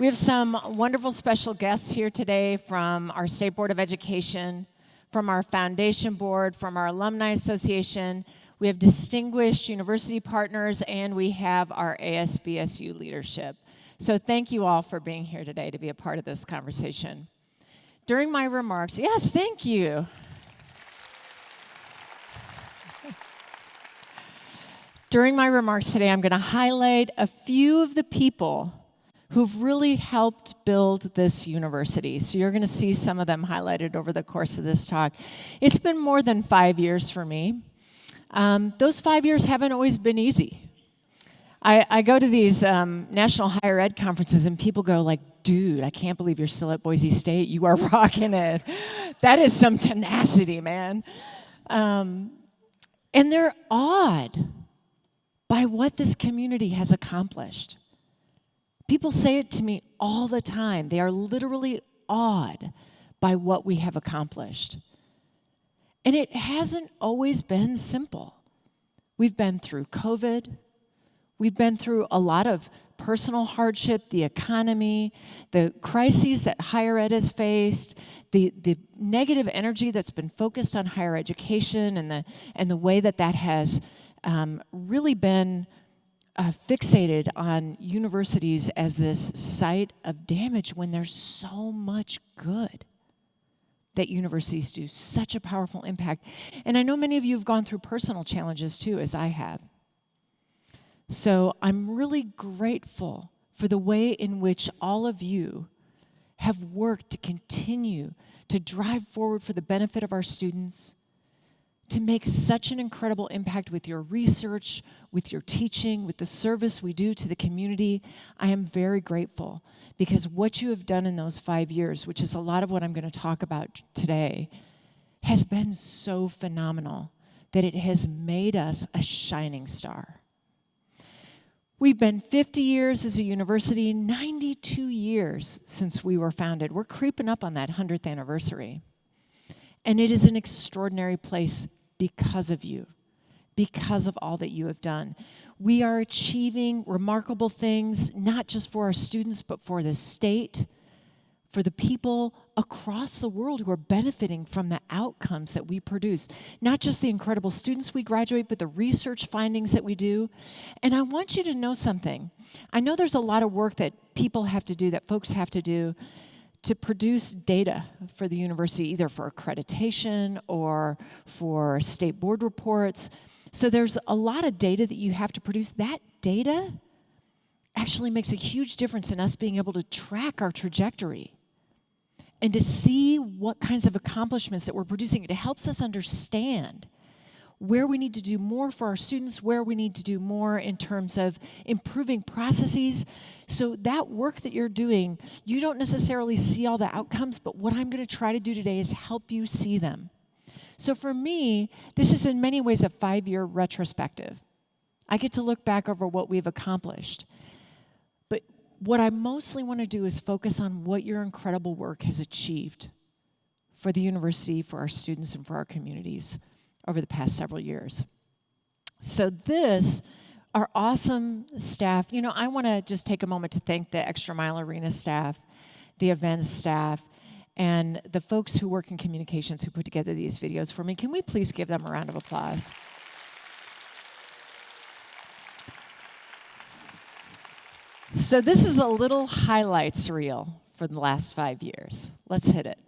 We have some wonderful special guests here today from our State Board of Education, from our Foundation Board, from our Alumni Association. We have distinguished university partners, and we have our ASBSU leadership. So thank you all for being here today to be a part of this conversation. During my remarks, yes, thank you. During my remarks today, I'm going to highlight a few of the people who've really helped build this university. So you're going to see some of them highlighted over the course of this talk. It's been more than 5 years for me. Those 5 years haven't always been easy. I go to these national higher ed conferences and people go like, dude, I can't believe you're still at Boise State. You are rocking it. That is some tenacity, man. And they're awed by what this community has accomplished. People say it to me all the time. They are literally awed by what we have accomplished. And it hasn't always been simple. We've been through COVID. We've been through a lot of personal hardship, the economy, the crises that higher ed has faced, the negative energy that's been focused on higher education, and the way that has really been fixated on universities as this site of damage when there's so much good that universities do, such a powerful impact. And I know many of you have gone through personal challenges too, as I have. So I'm really grateful for the way in which all of you have worked to continue to drive forward for the benefit of our students, to make such an incredible impact with your research, with your teaching, with the service we do to the community. I am very grateful because what you have done in those 5 years, which is a lot of what I'm going to talk about today, has been so phenomenal that it has made us a shining star. We've been 50 years as a university, 92 years since we were founded. We're creeping up on that 100th anniversary. And it is an extraordinary place because of you, because of all that you have done. We are achieving remarkable things, not just for our students, but for the state, for the people across the world who are benefiting from the outcomes that we produce. Not just the incredible students we graduate, but the research findings that we do. And I want you to know something. I know there's a lot of work that people have to do, that folks have to do, to produce data for the university, either for accreditation or for state board reports. So there's a lot of data that you have to produce. That data actually makes a huge difference in us being able to track our trajectory and to see what kinds of accomplishments that we're producing. It helps us understand where we need to do more for our students, where we need to do more in terms of improving processes. So that work that you're doing, you don't necessarily see all the outcomes, but what I'm going to try to do today is help you see them. So for me, this is in many ways a 5-year retrospective. I get to look back over what we've accomplished. But what I mostly want to do is focus on what your incredible work has achieved for the university, for our students, and for our communities over the past several years. So this, our awesome staff, I want to just take a moment to thank the ExtraMile Arena staff, the events staff, and the folks who work in communications who put together these videos for me. Can we please give them a round of applause? So this is a little highlights reel for the last 5 years. Let's hit it.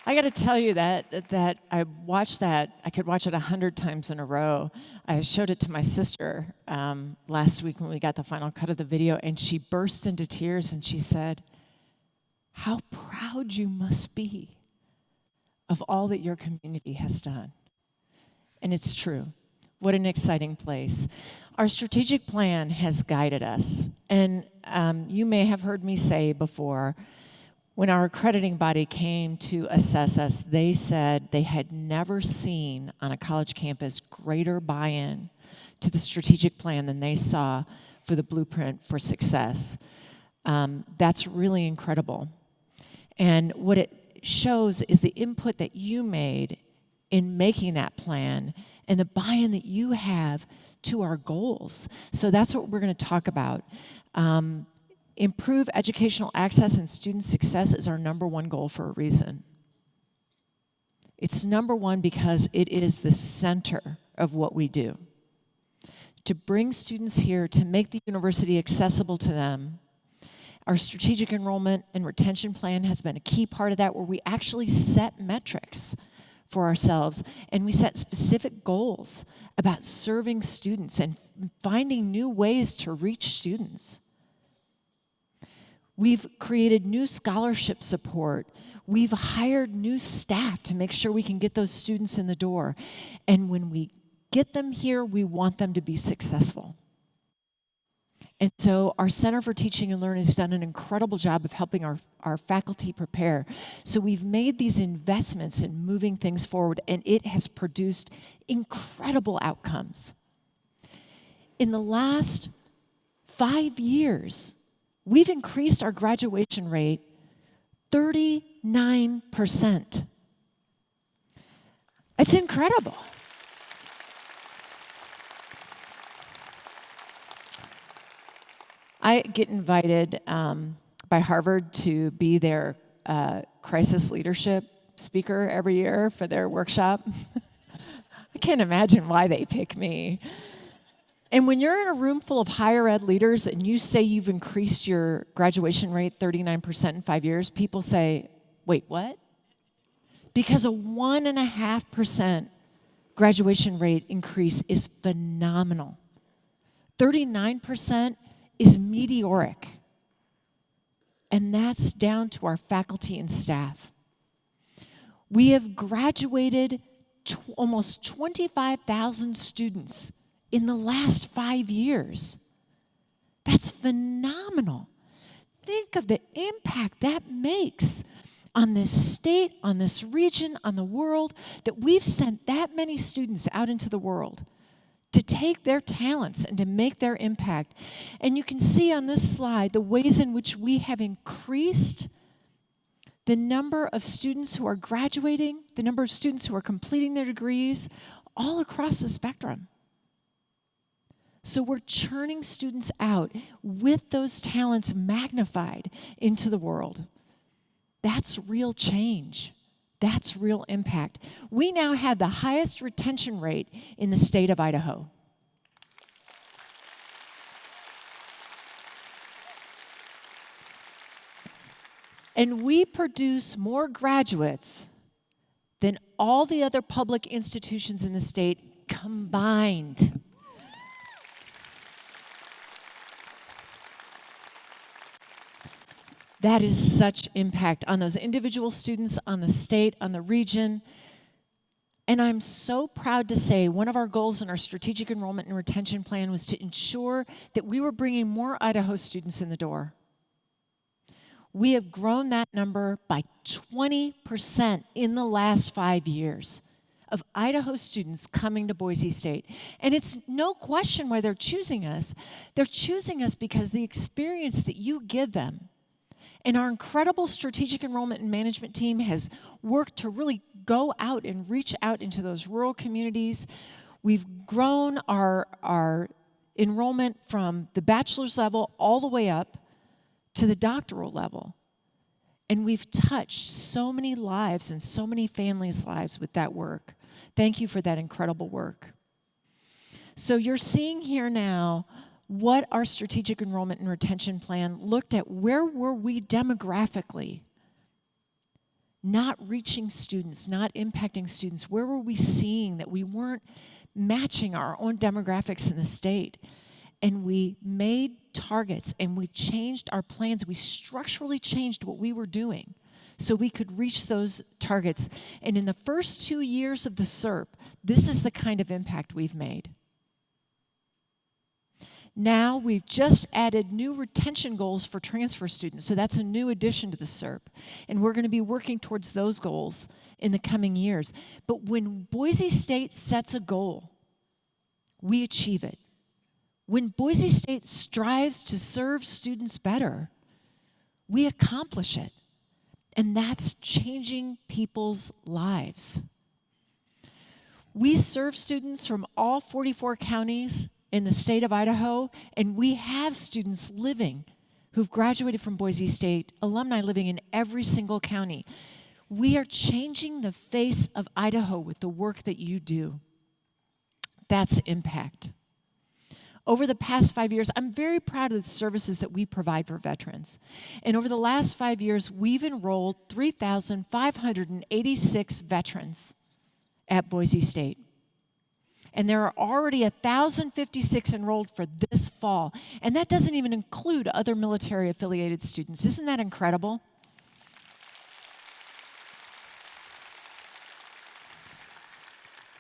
I got to tell you that I watched that. I could watch it 100 times in a row. I showed it to my sister last week when we got the final cut of the video, and she burst into tears and she said, "How proud you must be of all that your community has done." And it's true. What an exciting place. Our strategic plan has guided us, and you may have heard me say before, when our accrediting body came to assess us, they said they had never seen on a college campus greater buy-in to the strategic plan than they saw for the blueprint for success. That's really incredible. And what it shows is the input that you made in making that plan and the buy-in that you have to our goals. So that's what we're going to talk about. Improve educational access and student success is our number one goal for a reason. It's number one because it is the center of what we do. To bring students here, to make the university accessible to them. Our strategic enrollment and retention plan has been a key part of that, where we actually set metrics for ourselves, and we set specific goals about serving students and finding new ways to reach students. We've created new scholarship support. We've hired new staff to make sure we can get those students in the door. And when we get them here, we want them to be successful. And so our Center for Teaching and Learning has done an incredible job of helping our faculty prepare. So we've made these investments in moving things forward, and it has produced incredible outcomes. In the last 5 years, we've increased our graduation rate 39%. It's incredible. I get invited by Harvard to be their crisis leadership speaker every year for their workshop. I can't imagine why they pick me. And when you're in a room full of higher ed leaders and you say you've increased your graduation rate 39% in 5 years, people say, "Wait, what?" Because a 1.5% graduation rate increase is phenomenal. 39% is meteoric. And that's down to our faculty and staff. We have graduated almost 25,000 students in the last 5 years. That's phenomenal. Think of the impact that makes on this state, on this region, on the world, that we've sent that many students out into the world to take their talents and to make their impact. And you can see on this slide the ways in which we have increased the number of students who are graduating, the number of students who are completing their degrees, all across the spectrum. So we're churning students out with those talents magnified into the world. That's real change. That's real impact. We now have the highest retention rate in the state of Idaho. And we produce more graduates than all the other public institutions in the state combined. That is such impact on those individual students, on the state, on the region. And I'm so proud to say one of our goals in our strategic enrollment and retention plan was to ensure that we were bringing more Idaho students in the door. We have grown that number by 20% in the last 5 years of Idaho students coming to Boise State. And it's no question why they're choosing us. They're choosing us because the experience that you give them. And our incredible strategic enrollment and management team has worked to really go out and reach out into those rural communities. We've grown our enrollment from the bachelor's level all the way up to the doctoral level. And we've touched so many lives and so many families' lives with that work. Thank you for that incredible work. So you're seeing here now what our strategic enrollment and retention plan looked at. Where were we demographically not reaching students, not impacting students? Where were we seeing that we weren't matching our own demographics in the state? And we made targets and we changed our plans. We structurally changed what we were doing so we could reach those targets. And in the first 2 years of the SERP, this is the kind of impact we've made. Now we've just added new retention goals for transfer students. So that's a new addition to the SERP. And we're going to be working towards those goals in the coming years. But when Boise State sets a goal, we achieve it. When Boise State strives to serve students better, we accomplish it. And that's changing people's lives. We serve students from all 44 counties in the state of Idaho, and we have students living who've graduated from Boise State, alumni living in every single county. We are changing the face of Idaho with the work that you do. That's impact. Over the past 5 years, I'm very proud of the services that we provide for veterans. And over the last 5 years, we've enrolled 3,586 veterans at Boise State. And there are already 1,056 enrolled for this fall. And that doesn't even include other military-affiliated students. Isn't that incredible?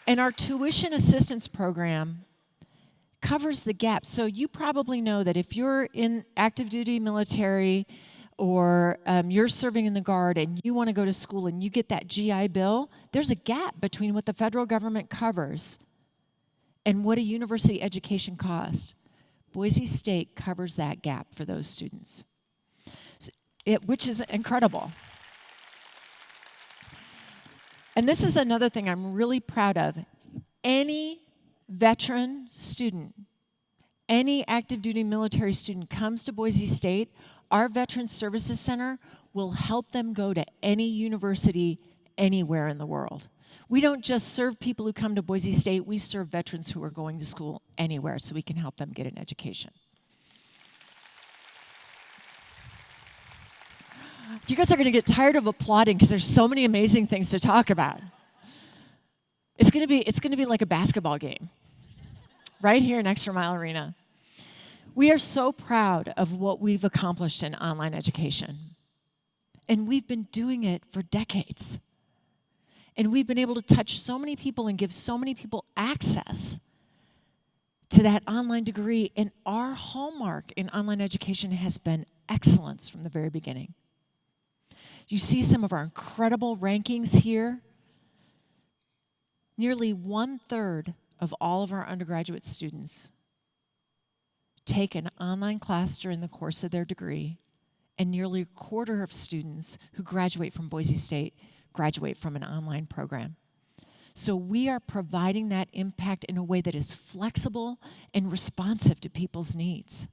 And our tuition assistance program covers the gap. So you probably know that if you're in active duty military or you're serving in the Guard and you want to go to school and you get that GI Bill, there's a gap between what the federal government covers and what a university education costs. Boise State covers that gap for those students, which is incredible. And this is another thing I'm really proud of. Any veteran student, any active duty military student comes to Boise State, our Veterans Services Center will help them go to any university anywhere in the world. We don't just serve people who come to Boise State, we serve veterans who are going to school anywhere so we can help them get an education. You guys are going to get tired of applauding because there's so many amazing things to talk about. It's going to be like a basketball game right here in ExtraMile Arena. We are so proud of what we've accomplished in online education. And we've been doing it for decades. And we've been able to touch so many people and give so many people access to that online degree. And our hallmark in online education has been excellence from the very beginning. You see some of our incredible rankings here. Nearly 1/3 of all of our undergraduate students take an online class during the course of their degree, and nearly 1/4 of students who graduate from Boise State graduate from an online program. So we are providing that impact in a way that is flexible and responsive to people's needs.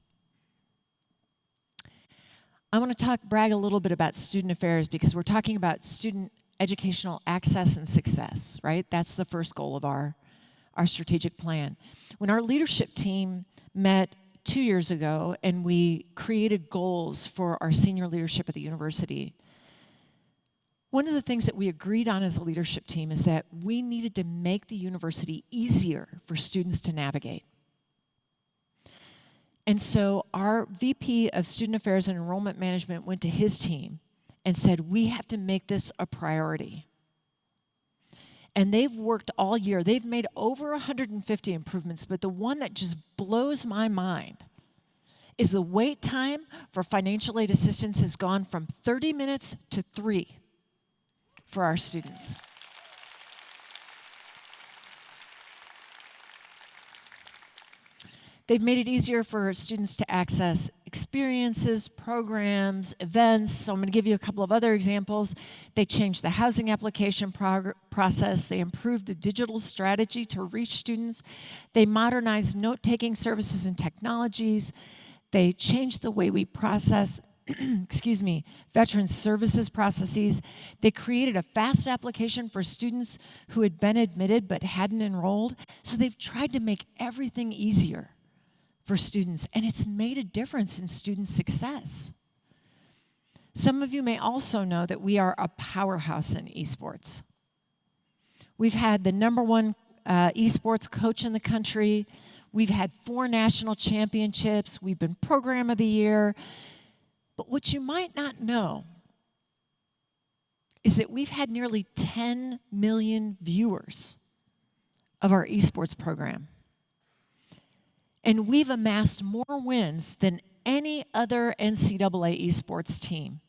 I want to brag a little bit about student affairs because we're talking about student educational access and success, right? That's the first goal of our strategic plan. When our leadership team met 2 years ago and we created goals for our senior leadership at the university, one of the things that we agreed on as a leadership team is that we needed to make the university easier for students to navigate. And so our VP of Student Affairs and Enrollment Management went to his team and said, we have to make this a priority. And they've worked all year. They've made over 150 improvements, but the one that just blows my mind is the wait time for financial aid assistance has gone from 30 minutes to 3 for our students. They've made it easier for students to access experiences, programs, events. So I'm going to give you a couple of other examples. They changed the housing application process. They improved the digital strategy to reach students. They modernized note-taking services and technologies. They changed the way we process veterans services processes. They created a fast application for students who had been admitted but hadn't enrolled. So they've tried to make everything easier for students, and it's made a difference in student success. Some of you may also know that we are a powerhouse in esports. We've had the #1 esports coach in the country. We've had 4 national championships. We've been Program of the Year. But what you might not know is that we've had nearly 10 million viewers of our esports program. And we've amassed more wins than any other NCAA esports team.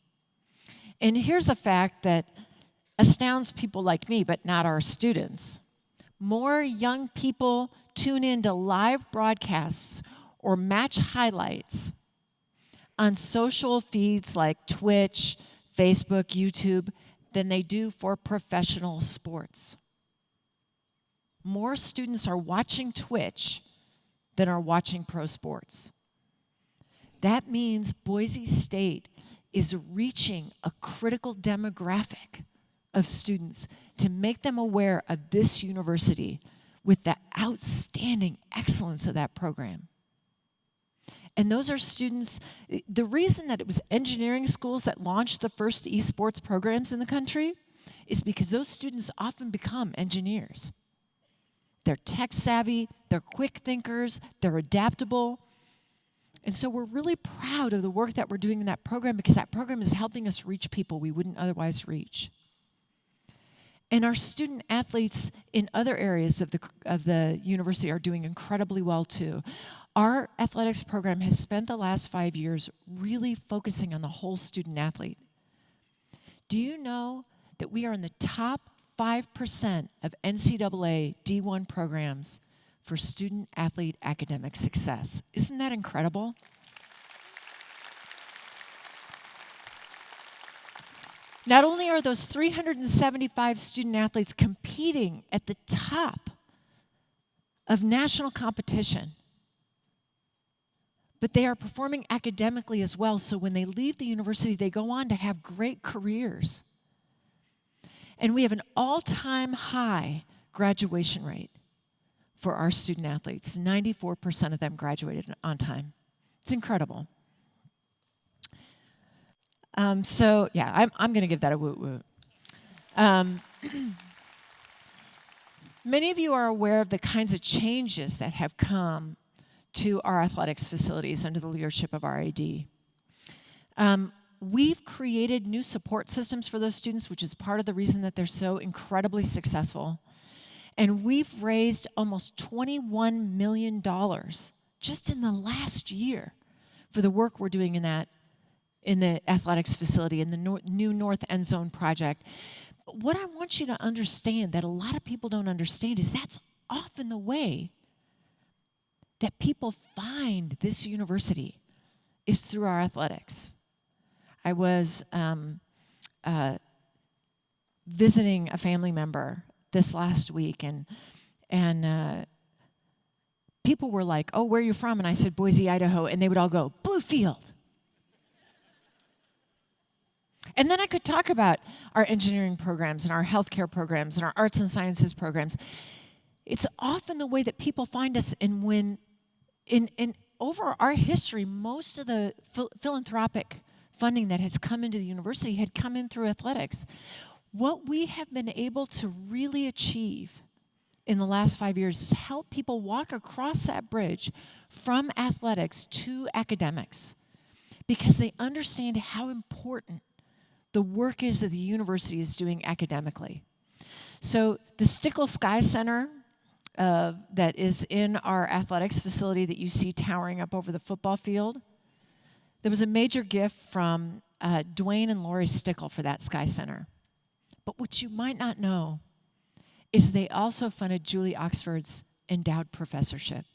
And here's a fact that astounds people like me, but not our students. More young people tune into live broadcasts or match highlights on social feeds like Twitch, Facebook, YouTube, than they do for professional sports. More students are watching Twitch than are watching pro sports. That means Boise State is reaching a critical demographic of students to make them aware of this university with the outstanding excellence of that program. And those are students, the reason that it was engineering schools that launched the first esports programs in the country is because those students often become engineers. They're tech savvy, they're quick thinkers, they're adaptable. And so we're really proud of the work that we're doing in that program because that program is helping us reach people we wouldn't otherwise reach. And our student athletes in other areas of the university are doing incredibly well too. Our athletics program has spent the last 5 years really focusing on the whole student athlete. Do you know that we are in the top 5% of NCAA D1 programs for student athlete academic success? Isn't that incredible? Not only are those 375 student athletes competing at the top of national competition, but they are performing academically as well. So when they leave the university, they go on to have great careers. And we have an all-time high graduation rate for our student athletes. 94% of them graduated on time. It's incredible. I'm going to give that a woot woot. Many of you are aware of the kinds of changes that have come to our athletics facilities under the leadership of our AD. We've created new support systems for those students, which is part of the reason that they're so incredibly successful. And we've raised almost $21 million just in the last year for the work we're doing in the athletics facility, in the new North End Zone project. But what I want you to understand that a lot of people don't understand is that's often the way that people find this university is through our athletics. I was visiting a family member this last week, and people were like, "Oh, where are you from?" And I said, "Boise, Idaho," and they would all go, "Bluefield." And then I could talk about our engineering programs and our healthcare programs and our arts and sciences programs. It's often the way that people find us, and when over our history, most of the philanthropic funding that has come into the university had come in through athletics. What we have been able to really achieve in the last 5 years is help people walk across that bridge from athletics to academics because they understand how important the work is that the university is doing academically. So the Stickle Sky Center that is in our athletics facility that you see towering up over the football field, there was a major gift from Dwayne and Lori Stickle for that Sky Center. But what you might not know is they also funded Julie Oxford's endowed professorship.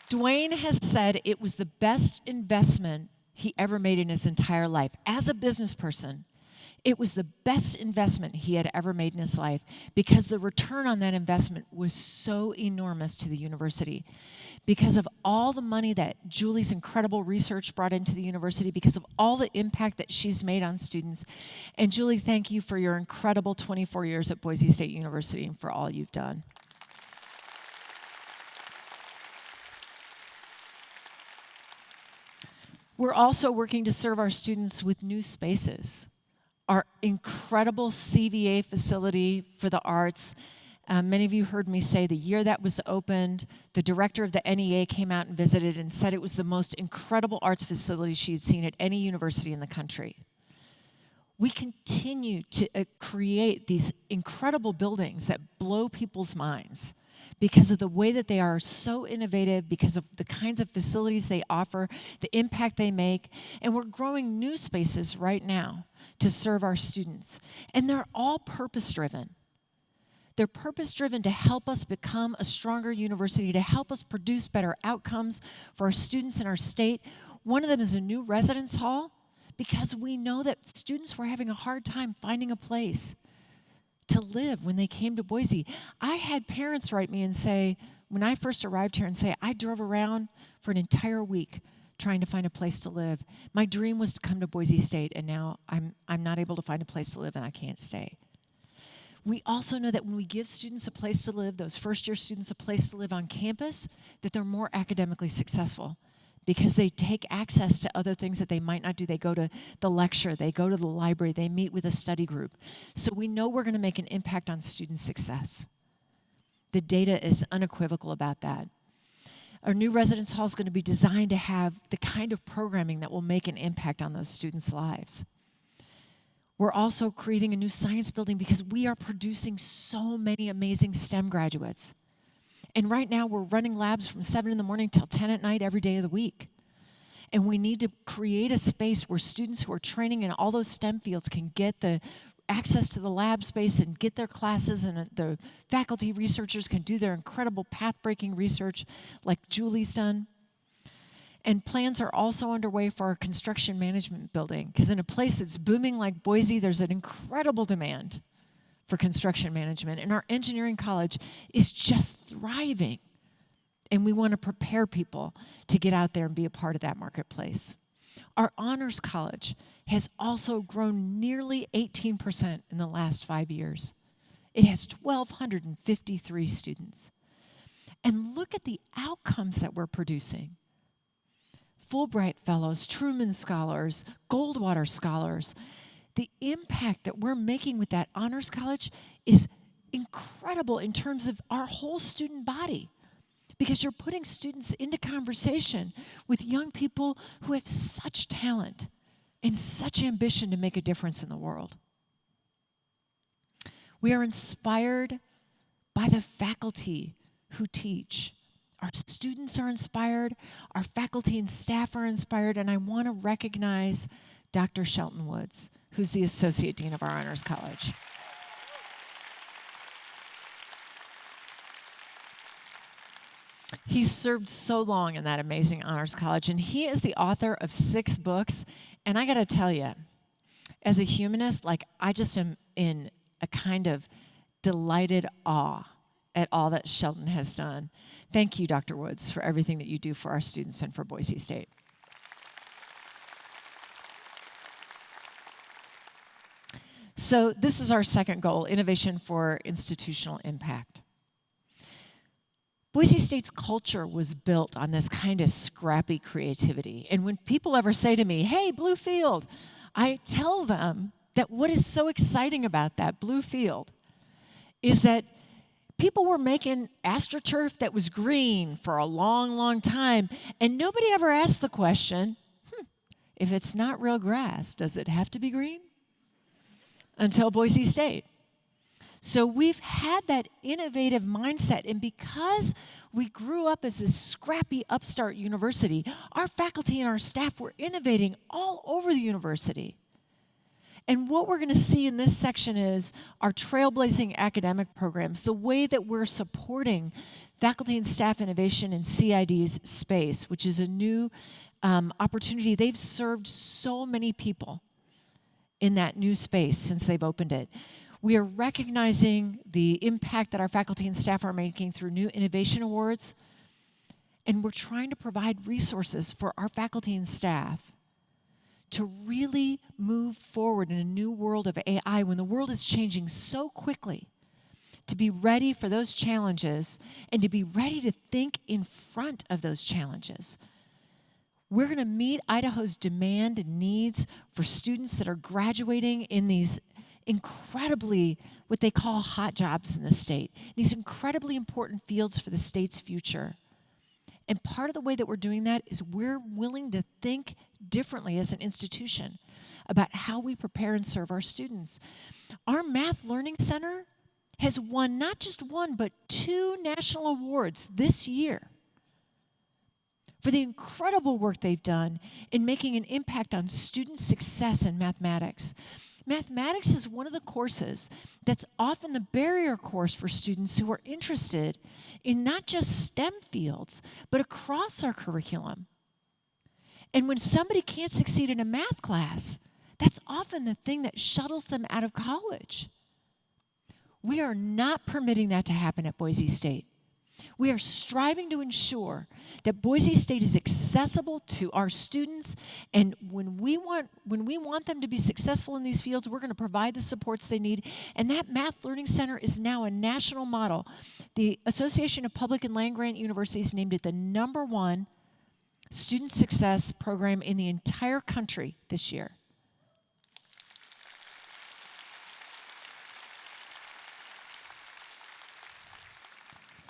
Dwayne has said it was the best investment he ever made in his entire life. As a business person, it was the best investment he had ever made in his life because the return on that investment was so enormous to the university. Because of all the money that Julie's incredible research brought into the university, because of all the impact that she's made on students. And Julie, thank you for your incredible 24 years at Boise State University and for all you've done. We're also working to serve our students with new spaces. Our incredible CVA facility for the arts. Many of you heard me say the year that was opened, the director of the NEA came out and visited and said it was the most incredible arts facility she had seen at any university in the country. We continue to create these incredible buildings that blow people's minds because of the way that they are so innovative, because of the kinds of facilities they offer, the impact they make. And we're growing new spaces right now to serve our students. And they're all purpose-driven. They're purpose-driven to help us become a stronger university, to help us produce better outcomes for our students in our state. One of them is a new residence hall, because we know that students were having a hard time finding a place to live when they came to Boise. I had parents write me and say, when I first arrived here, and say, I drove around for an entire week trying to find a place to live. My dream was to come to Boise State, and now I'm not able to find a place to live, and I can't stay. We also know that when we give students a place to live, those first-year students a place to live on campus, that they're more academically successful because they take access to other things that they might not do. They go to the lecture, they go to the library, they meet with a study group. So we know we're going to make an impact on student success. The data is unequivocal about that. Our new residence hall is going to be designed to have the kind of programming that will make an impact on those students' lives. We're also creating a new science building because we are producing so many amazing STEM graduates. And right now we're running labs from 7 in the morning till 10 at night every day of the week. And we need to create a space where students who are training in all those STEM fields can get the access to the lab space and get their classes, and the faculty researchers can do their incredible path-breaking research like Julie's done. And plans are also underway for our construction management building, because in a place that's booming like Boise, there's an incredible demand for construction management. And our engineering college is just thriving. And we want to prepare people to get out there and be a part of that marketplace. Our honors college has also grown nearly 18% in the last 5 years. It has 1,253 students. And look at the outcomes that we're producing. Fulbright Fellows, Truman Scholars, Goldwater Scholars. The impact that we're making with that honors college is incredible in terms of our whole student body, because you're putting students into conversation with young people who have such talent and such ambition to make a difference in the world. We are inspired by the faculty who teach. Our students are inspired, our faculty and staff are inspired, and I want to recognize Dr. Shelton Woods, who's the Associate Dean of our Honors College. He's served so long in that amazing Honors College, and he is the author of 6 books, and I got to tell you, as a humanist, I just am in a kind of delighted awe at all that Shelton has done. Thank you, Dr. Woods, for everything that you do for our students and for Boise State. So this is our second goal, innovation for institutional impact. Boise State's culture was built on this kind of scrappy creativity. And when people ever say to me, hey, blue field, I tell them that what is so exciting about that blue field is that people were making AstroTurf that was green for a long, long time, and nobody ever asked the question, if it's not real grass, does it have to be green? Until Boise State. So we've had that innovative mindset, and because we grew up as this scrappy upstart university, our faculty and our staff were innovating all over the university. And what we're going to see in this section is our trailblazing academic programs, the way that we're supporting faculty and staff innovation in CID's space, which is a new opportunity. They've served so many people in that new space since they've opened it. We are recognizing the impact that our faculty and staff are making through new innovation awards, and we're trying to provide resources for our faculty and staff to really move forward in a new world of AI when the world is changing so quickly, to be ready for those challenges and to be ready to think in front of those challenges. We're going to meet Idaho's demand and needs for students that are graduating in these incredibly, what they call hot jobs in the state, these incredibly important fields for the state's future. And part of the way that we're doing that is we're willing to think differently as an institution about how we prepare and serve our students. Our Math Learning Center has won not just one, but 2 national awards this year for the incredible work they've done in making an impact on student success in mathematics. Mathematics is one of the courses that's often the barrier course for students who are interested in not just STEM fields, but across our curriculum. And when somebody can't succeed in a math class, that's often the thing that shuttles them out of college. We are not permitting that to happen at Boise State. We are striving to ensure that Boise State is accessible to our students, and when we want them to be successful in these fields, we're going to provide the supports they need. And that Math Learning Center is now a national model. The Association of Public and Land-Grant Universities named it the #1 student success program in the entire country this year.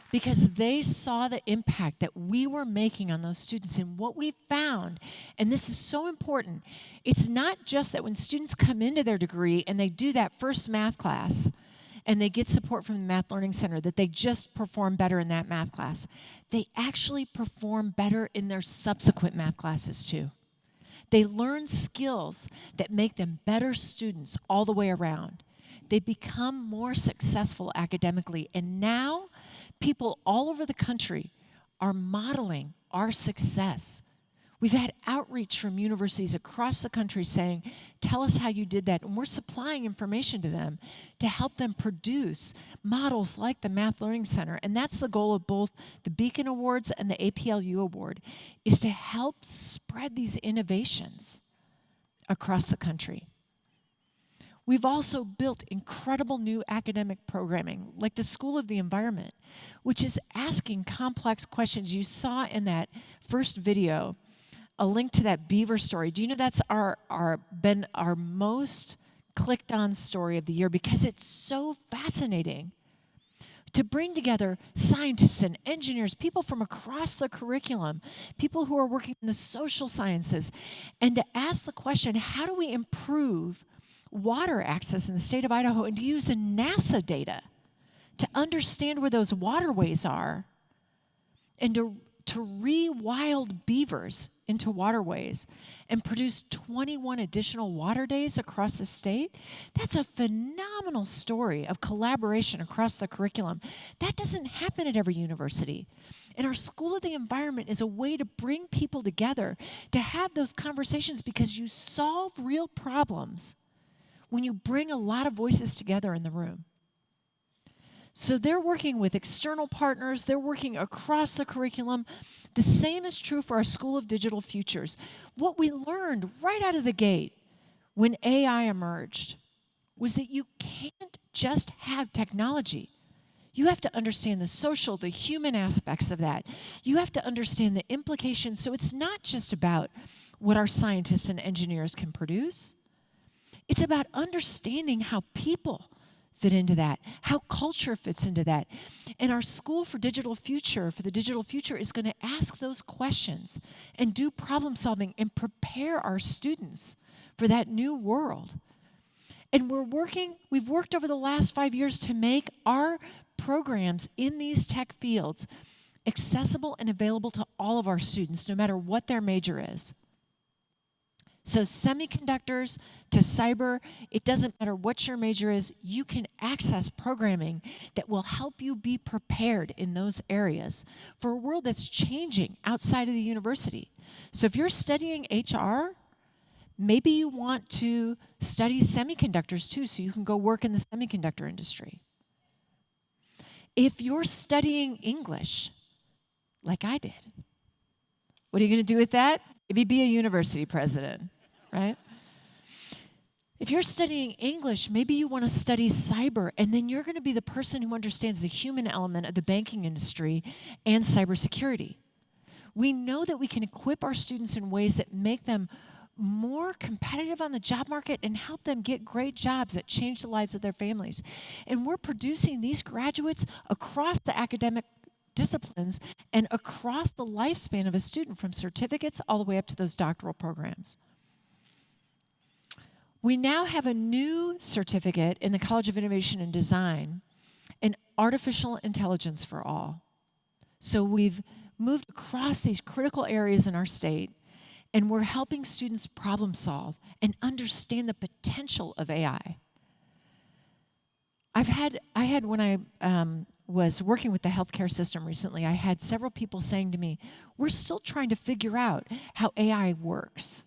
Because they saw the impact that we were making on those students. And what we found, and this is so important, it's not just that when students come into their degree and they do that first math class and they get support from the Math Learning Center, that they just perform better in that math class. They actually perform better in their subsequent math classes too. They learn skills that make them better students all the way around. They become more successful academically. And now, people all over the country are modeling our success. We've had outreach from universities across the country saying, tell us how you did that. And we're supplying information to them to help them produce models like the Math Learning Center. And that's the goal of both the Beacon Awards and the APLU Award, is to help spread these innovations across the country. We've also built incredible new academic programming, like the School of the Environment, which is asking complex questions. You saw in that first video a link to that beaver story. Do you know that's been our most clicked on story of the year, because it's so fascinating to bring together scientists and engineers, people from across the curriculum, people who are working in the social sciences, and to ask the question, how do we improve water access in the state of Idaho, and to use the NASA data to understand where those waterways are and to rewild beavers into waterways and produce 21 additional water days across the state. That's a phenomenal story of collaboration across the curriculum. That doesn't happen at every university. And our School of the Environment is a way to bring people together to have those conversations, because you solve real problems when you bring a lot of voices together in the room. So they're working with external partners. They're working across the curriculum. The same is true for our School of Digital Futures. What we learned right out of the gate when AI emerged was that you can't just have technology. You have to understand the social, the human aspects of that. You have to understand the implications. So it's not just about what our scientists and engineers can produce. It's about understanding how people fit into that, how culture fits into that. And our School for the Digital Future, is going to ask those questions and do problem solving and prepare our students for that new world. And we've worked over the last 5 years to make our programs in these tech fields accessible and available to all of our students, no matter what their major is. So semiconductors to cyber, it doesn't matter what your major is, you can access programming that will help you be prepared in those areas for a world that's changing outside of the university. So if you're studying HR, maybe you want to study semiconductors too, so you can go work in the semiconductor industry. If you're studying English, like I did, what are you going to do with that? Maybe be a university president. Right? If you're studying English, maybe you want to study cyber, and then you're going to be the person who understands the human element of the banking industry and cybersecurity. We know that we can equip our students in ways that make them more competitive on the job market and help them get great jobs that change the lives of their families. And we're producing these graduates across the academic disciplines and across the lifespan of a student, from certificates all the way up to those doctoral programs. We now have a new certificate in the College of Innovation and Design in artificial intelligence for all. So we've moved across these critical areas in our state, and we're helping students problem solve and understand the potential of AI. I had when I was working with the healthcare system recently, I had several people saying to me, we're still trying to figure out how AI works.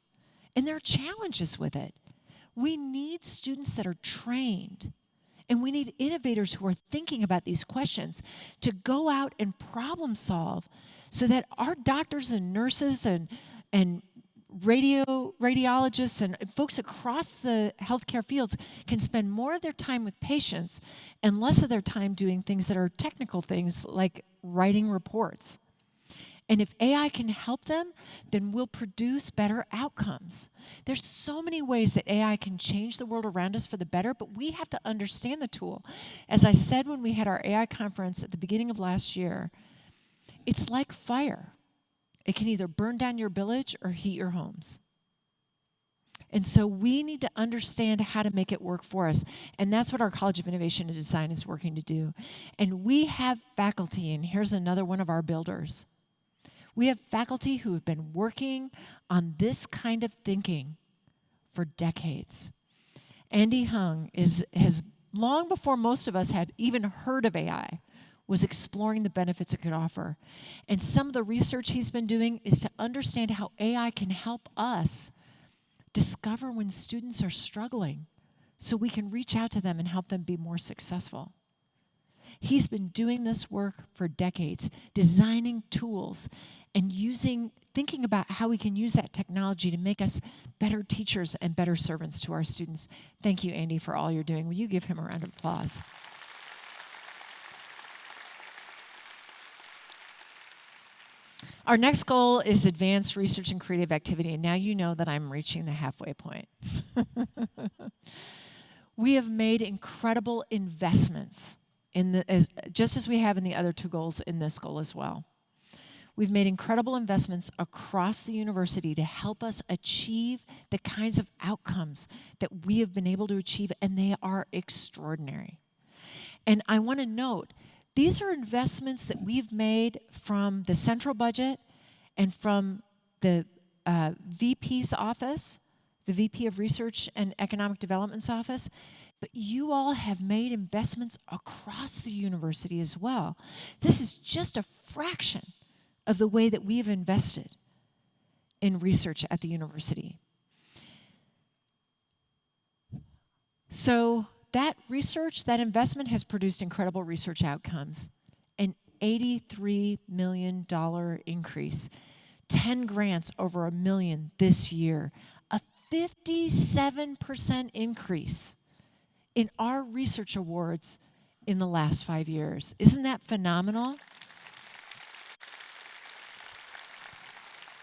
And there are challenges with it. We need students that are trained, and we need innovators who are thinking about these questions to go out and problem solve so that our doctors and nurses and radiologists and folks across the healthcare fields can spend more of their time with patients and less of their time doing things that are technical things like writing reports. And if AI can help them, then we'll produce better outcomes. There's so many ways that AI can change the world around us for the better, but we have to understand the tool. As I said when we had our AI conference at the beginning of last year, it's like fire. It can either burn down your village or heat your homes. And so we need to understand how to make it work for us. And that's what our College of Innovation and Design is working to do. And we have faculty, and here's another one of our builders. We have faculty who have been working on this kind of thinking for decades. Andy Hung has long before most of us had even heard of AI, was exploring the benefits it could offer. And some of the research he's been doing is to understand how AI can help us discover when students are struggling so we can reach out to them and help them be more successful. He's been doing this work for decades, designing tools and thinking about how we can use that technology to make us better teachers and better servants to our students. Thank you, Andy, for all you're doing. Will you give him a round of applause? Our next goal is advanced research and creative activity, and now you know that I'm reaching the halfway point. We have made incredible investments just as we have in the other two goals, in this goal as well. We've made incredible investments across the university to help us achieve the kinds of outcomes that we have been able to achieve, and they are extraordinary. And I want to note, these are investments that we've made from the central budget and from the VP's office, the VP of Research and Economic Development's office, but you all have made investments across the university as well. This is just a fraction of the way that we've invested in research at the university. So that research, that investment has produced incredible research outcomes. An $83 million increase, 10 grants over $1 million this year, a 57% increase in our research awards in the last 5 years. Isn't that phenomenal?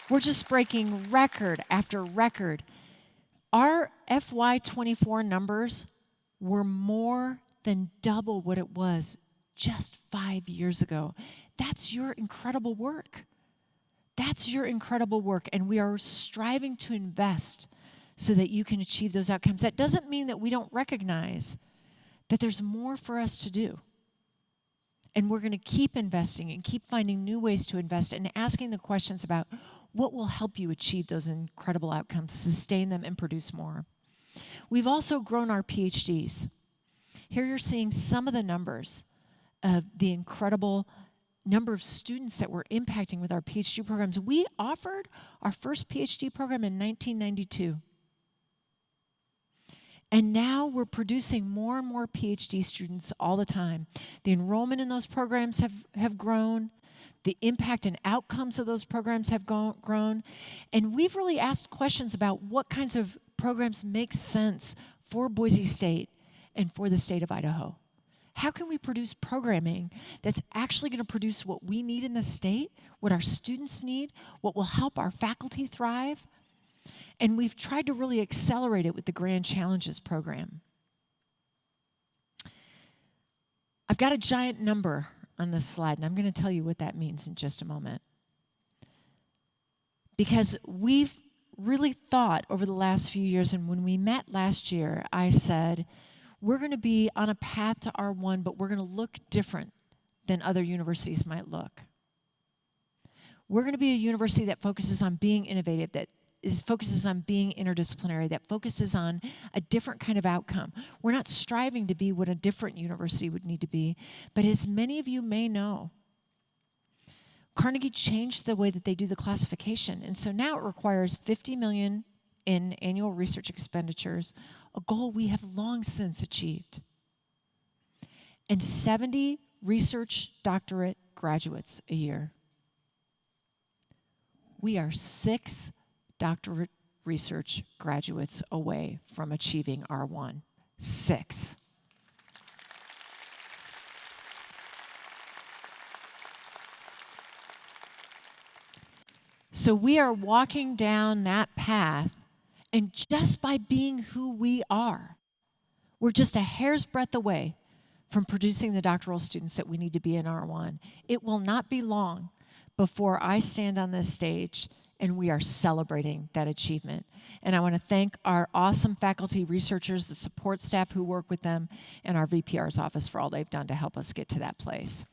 We're just breaking record after record. Our FY24 numbers were more than double what it was just 5 years ago. That's your incredible work. That's your incredible work, and we are striving to invest so that you can achieve those outcomes. That doesn't mean that we don't recognize that there's more for us to do. And we're going to keep investing and keep finding new ways to invest and asking the questions about what will help you achieve those incredible outcomes, sustain them, and produce more. We've also grown our PhDs. Here you're seeing some of the numbers of the incredible number of students that we're impacting with our PhD programs. We offered our first PhD program in 1992. And now we're producing more and more PhD students all the time. The enrollment in those programs have grown. The impact and outcomes of those programs have grown. And we've really asked questions about what kinds of programs make sense for Boise State and for the state of Idaho. How can we produce programming that's actually going to produce what we need in the state, what our students need, what will help our faculty thrive? And we've tried to really accelerate it with the Grand Challenges program. I've got a giant number on this slide, and I'm going to tell you what that means in just a moment. Because we've really thought over the last few years, and when we met last year, I said, we're going to be on a path to R1, but we're going to look different than other universities might look. We're going to be a university that focuses on being innovative, that focuses on being interdisciplinary, that focuses on a different kind of outcome. We're not striving to be what a different university would need to be, but as many of you may know, Carnegie changed the way that they do the classification, and so now it requires $50 million in annual research expenditures, a goal we have long since achieved, and 70 research doctorate graduates a year. We are 6 doctorate research graduates away from achieving R1. 6. So we are walking down that path, and just by being who we are, we're just a hair's breadth away from producing the doctoral students that we need to be in R1. It will not be long before I stand on this stage and we are celebrating that achievement. And I want to thank our awesome faculty researchers, the support staff who work with them, and our VPR's office for all they've done to help us get to that place.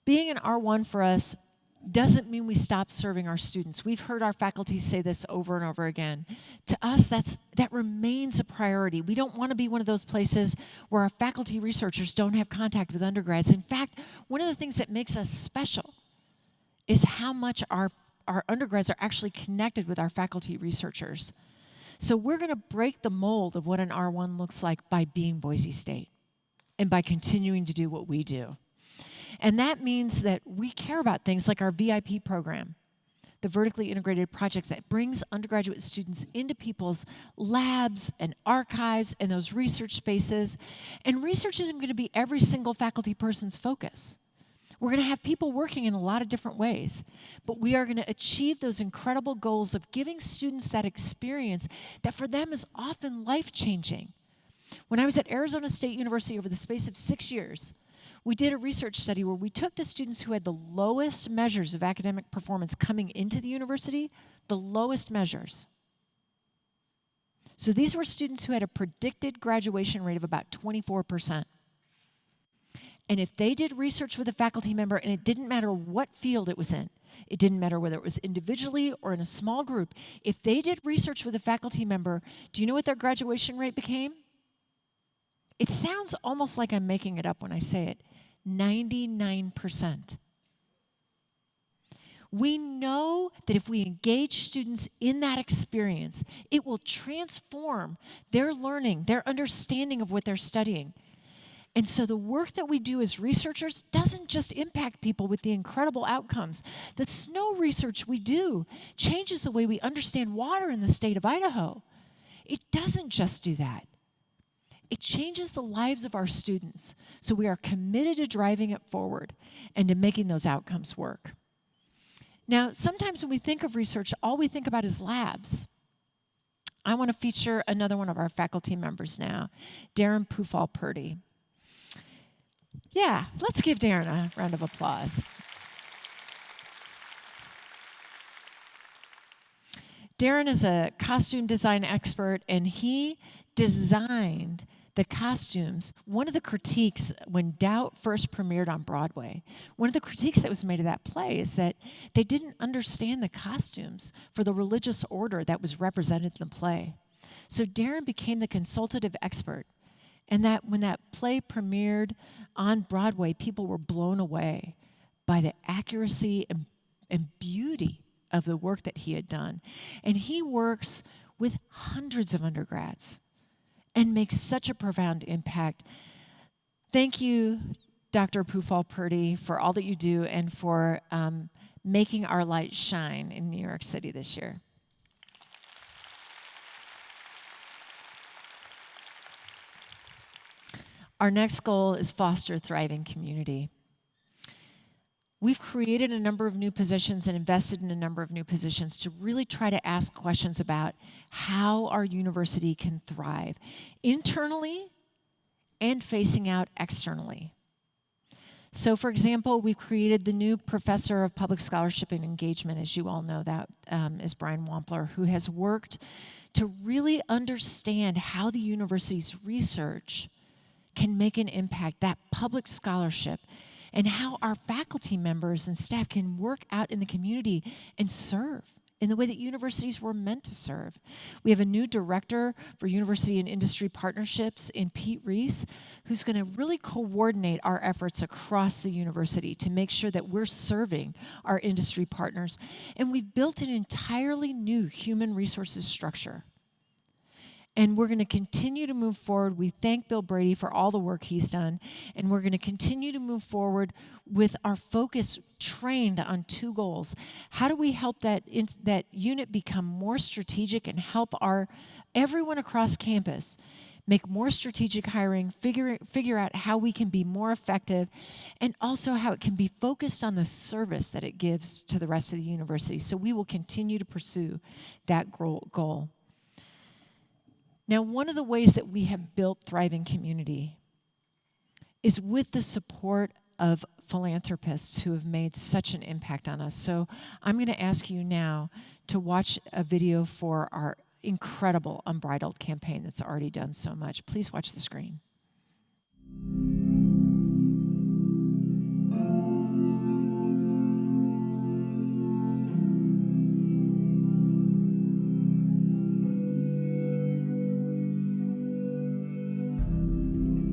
Being an R1 for us doesn't mean we stop serving our students. We've heard our faculty say this over and over again. To us, that remains a priority. We don't want to be one of those places where our faculty researchers don't have contact with undergrads. In fact, one of the things that makes us special is how much our undergrads are actually connected with our faculty researchers. So we're going to break the mold of what an R1 looks like by being Boise State and by continuing to do what we do. And that means that we care about things like our VIP program, the vertically integrated project that brings undergraduate students into people's labs and archives and those research spaces. And research isn't going to be every single faculty person's focus. We're going to have people working in a lot of different ways, but we are going to achieve those incredible goals of giving students that experience that for them is often life-changing. When I was at Arizona State University over the space of 6 years, we did a research study where we took the students who had the lowest measures of academic performance coming into the university, the lowest measures. So these were students who had a predicted graduation rate of about 24%. And if they did research with a faculty member, and it didn't matter what field it was in, it didn't matter whether it was individually or in a small group, if they did research with a faculty member, do you know what their graduation rate became? It sounds almost like I'm making it up when I say it. 99%. We know that if we engage students in that experience, it will transform their learning, their understanding of what they're studying. And so the work that we do as researchers doesn't just impact people with the incredible outcomes. The snow research we do changes the way we understand water in the state of Idaho. It doesn't just do that. It changes the lives of our students, so we are committed to driving it forward and to making those outcomes work. Now, sometimes when we think of research, all we think about is labs. I want to feature another one of our faculty members now, Darren Pufall-Purdy. Yeah, let's give Darren a round of applause. Darren is a costume design expert, and he designed the costumes. One of the critiques when Doubt first premiered on Broadway, one of the critiques that was made of that play is that they didn't understand the costumes for the religious order that was represented in the play. So Darren became the consultative expert, and that when that play premiered on Broadway, people were blown away by the accuracy and beauty of the work that he had done. And he works with hundreds of undergrads and makes such a profound impact. Thank you, Dr. Pufall-Purdy, for all that you do and for making our light shine in New York City this year. Our next goal is foster a thriving community. We've created a number of new positions and invested in a number of new positions to really try to ask questions about how our university can thrive internally and facing out externally. So, for example, we've created the new Professor of Public Scholarship and Engagement, as you all know, that is Brian Wampler, who has worked to really understand how the university's research can make an impact, that public scholarship, and how our faculty members and staff can work out in the community and serve in the way that universities were meant to serve. We have a new director for university and industry partnerships in Pete Reese, who's going to really coordinate our efforts across the university to make sure that we're serving our industry partners. And we've built an entirely new human resources structure. And we're going to continue to move forward. We thank Bill Brady for all the work he's done. And we're going to continue to move forward with our focus trained on two goals. How do we help that unit become more strategic and help everyone across campus make more strategic hiring, figure out how we can be more effective, and also how it can be focused on the service that it gives to the rest of the university. So we will continue to pursue that goal. Now, one of the ways that we have built thriving community is with the support of philanthropists who have made such an impact on us. So I'm going to ask you now to watch a video for our incredible Unbridled campaign that's already done so much. Please watch the screen.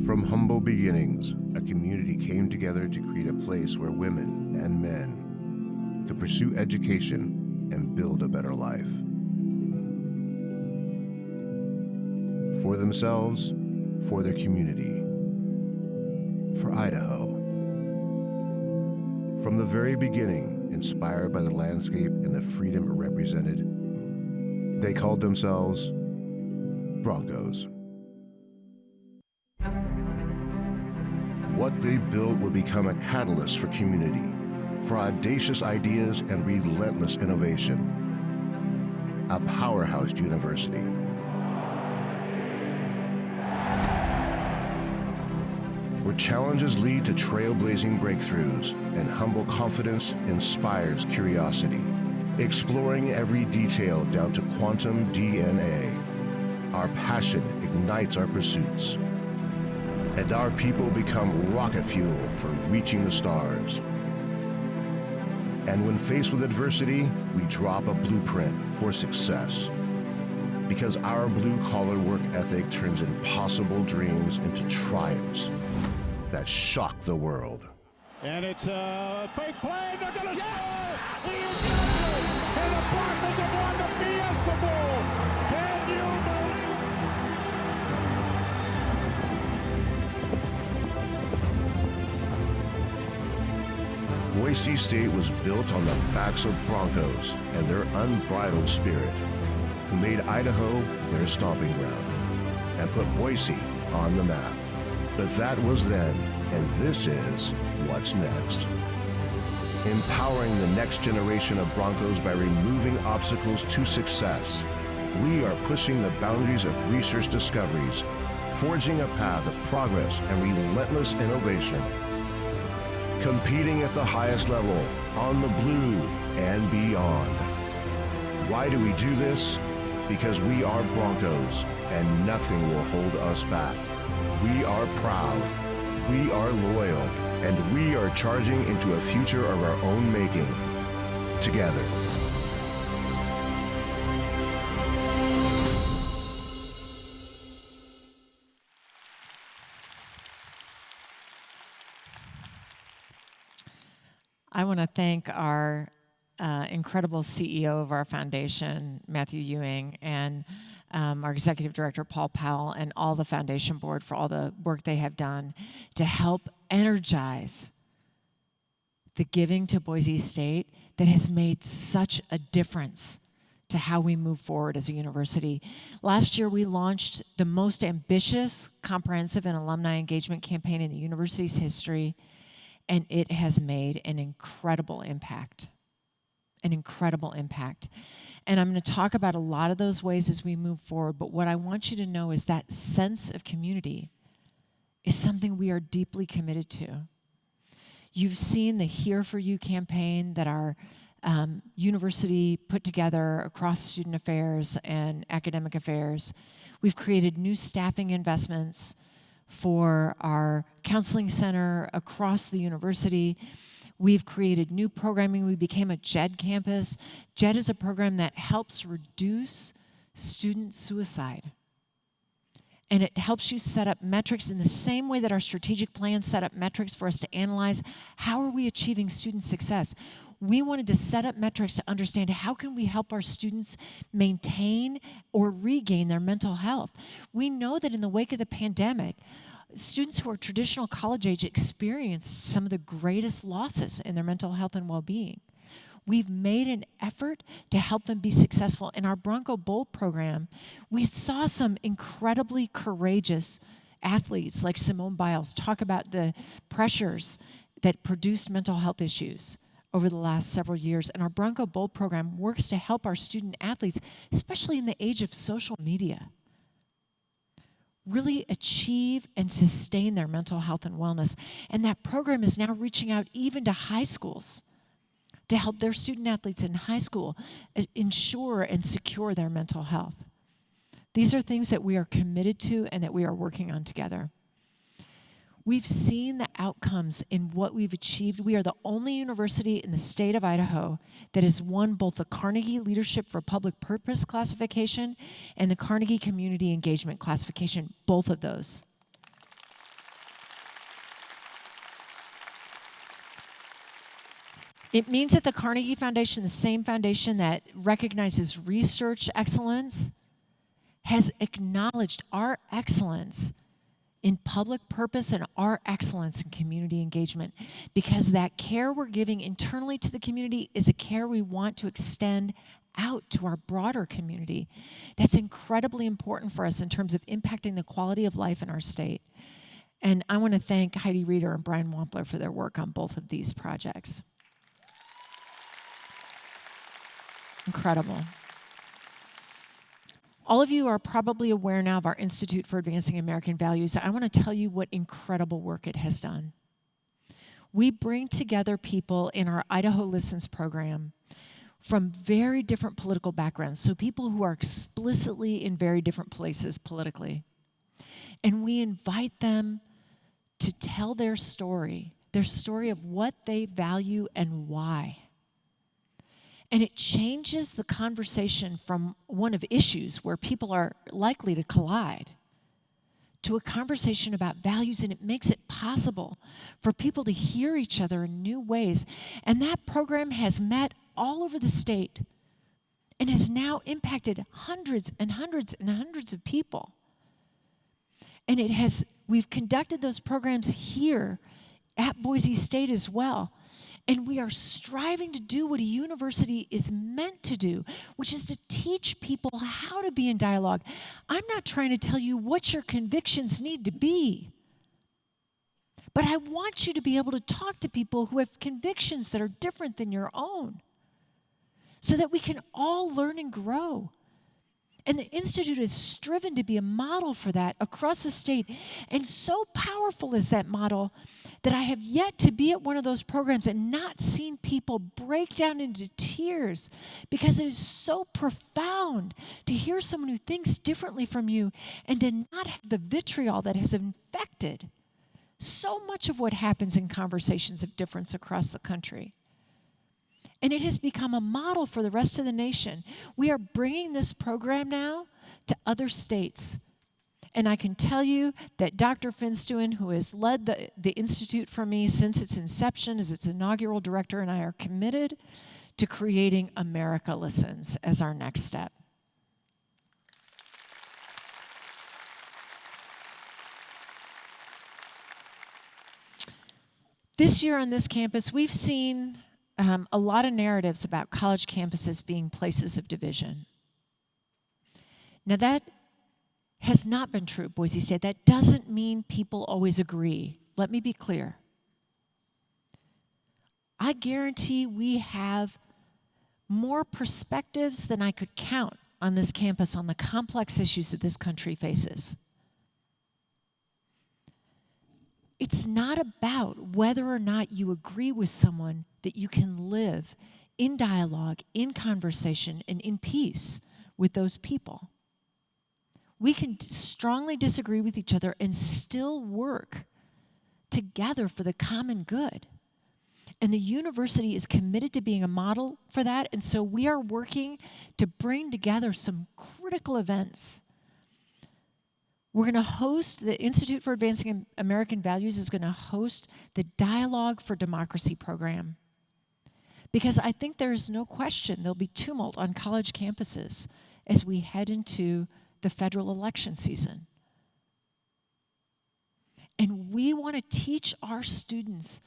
From humble beginnings, a community came together to create a place where women and men could pursue education and build a better life. For themselves, for their community, for Idaho. From the very beginning, inspired by the landscape and the freedom it represented, they called themselves Broncos. What they built would become a catalyst for community, for audacious ideas and relentless innovation. A powerhouse university. Where challenges lead to trailblazing breakthroughs and humble confidence inspires curiosity. Exploring every detail down to quantum DNA. Our passion ignites our pursuits. And our people become rocket fuel for reaching the stars. And when faced with adversity, we drop a blueprint for success. Because our blue-collar work ethic turns impossible dreams into triumphs that shock the world. And it's a fake play, they're gonna score! He is good! And the Broncos have won the Fiesta Bowl! Can you believe it? Boise State was built on the backs of Broncos and their unbridled spirit, who made Idaho their stomping ground and put Boise on the map. But that was then, and this is what's next. Empowering the next generation of Broncos by removing obstacles to success, we are pushing the boundaries of research discoveries, forging a path of progress and relentless innovation. Competing at the highest level, on the blue and beyond. Why do we do this? Because we are Broncos, and nothing will hold us back. We are proud, we are loyal, and we are charging into a future of our own making. Together. I want to thank our incredible CEO of our foundation, Matthew Ewing, and our executive director, Paul Powell, and all the foundation board for all the work they have done to help energize the giving to Boise State that has made such a difference to how we move forward as a university. Last year, we launched the most ambitious, comprehensive, and alumni engagement campaign in the university's history, and it has made an incredible impact. An incredible impact. And I'm going to talk about a lot of those ways as we move forward, but what I want you to know is that sense of community is something we are deeply committed to. You've seen the Here For You campaign that our university put together across student affairs and academic affairs. We've created new staffing investments for our counseling center across the university. We've created new programming. We became a JED campus. JED is a program that helps reduce student suicide. And it helps you set up metrics in the same way that our strategic plan set up metrics for us to analyze how are we achieving student success. We wanted to set up metrics to understand how can we help our students maintain or regain their mental health. We know that in the wake of the pandemic, students who are traditional college age experienced some of the greatest losses in their mental health and well-being. We've made an effort to help them be successful. In our Bronco Bold program, we saw some incredibly courageous athletes like Simone Biles talk about the pressures that produced mental health issues over the last several years. And our Bronco Bold program works to help our student athletes, especially in the age of social media, really achieve and sustain their mental health and wellness. And that program is now reaching out even to high schools to help their student athletes in high school ensure and secure their mental health. These are things that we are committed to and that we are working on together. We've seen the outcomes in what we've achieved. We are the only university in the state of Idaho that has won both the Carnegie Leadership for Public Purpose classification and the Carnegie Community Engagement classification, both of those. It means that the Carnegie Foundation, the same foundation that recognizes research excellence, has acknowledged our excellence in public purpose and our excellence in community engagement, because that care we're giving internally to the community is a care we want to extend out to our broader community. That's incredibly important for us in terms of impacting the quality of life in our state. And I want to thank Heidi Reeder and Brian Wampler for their work on both of these projects. Incredible. All of you are probably aware now of our Institute for Advancing American Values. I want to tell you what incredible work it has done. We bring together people in our Idaho Listens program from very different political backgrounds, so people who are explicitly in very different places politically. And we invite them to tell their story of what they value and why. And it changes the conversation from one of issues where people are likely to collide to a conversation about values, and it makes it possible for people to hear each other in new ways. And that program has met all over the state and has now impacted hundreds and hundreds and hundreds of people. And we've conducted those programs here at Boise State as well. And we are striving to do what a university is meant to do, which is to teach people how to be in dialogue. I'm not trying to tell you what your convictions need to be, but I want you to be able to talk to people who have convictions that are different than your own so that we can all learn and grow. And the Institute has striven to be a model for that across the state. And so powerful is that model that I have yet to be at one of those programs and not seen people break down into tears, because it is so profound to hear someone who thinks differently from you and to not have the vitriol that has infected so much of what happens in conversations of difference across the country. And it has become a model for the rest of the nation. We are bringing this program now to other states. And I can tell you that Dr. Finstuen, who has led the Institute for me since its inception as its inaugural director, and I are committed to creating America Listens as our next step. This year on this campus, we've seen a lot of narratives about college campuses being places of division. Now that has not been true at Boise State. That doesn't mean people always agree. Let me be clear. I guarantee we have more perspectives than I could count on this campus on the complex issues that this country faces. It's not about whether or not you agree with someone that you can live in dialogue, in conversation, and in peace with those people. We can strongly disagree with each other and still work together for the common good. And the university is committed to being a model for that. And so we are working to bring together some critical events. We're going to host, the Institute for Advancing American Values is going to host the Dialogue for Democracy program. Because I think there is no question there'll be tumult on college campuses as we head into the federal election season. And we want to teach our students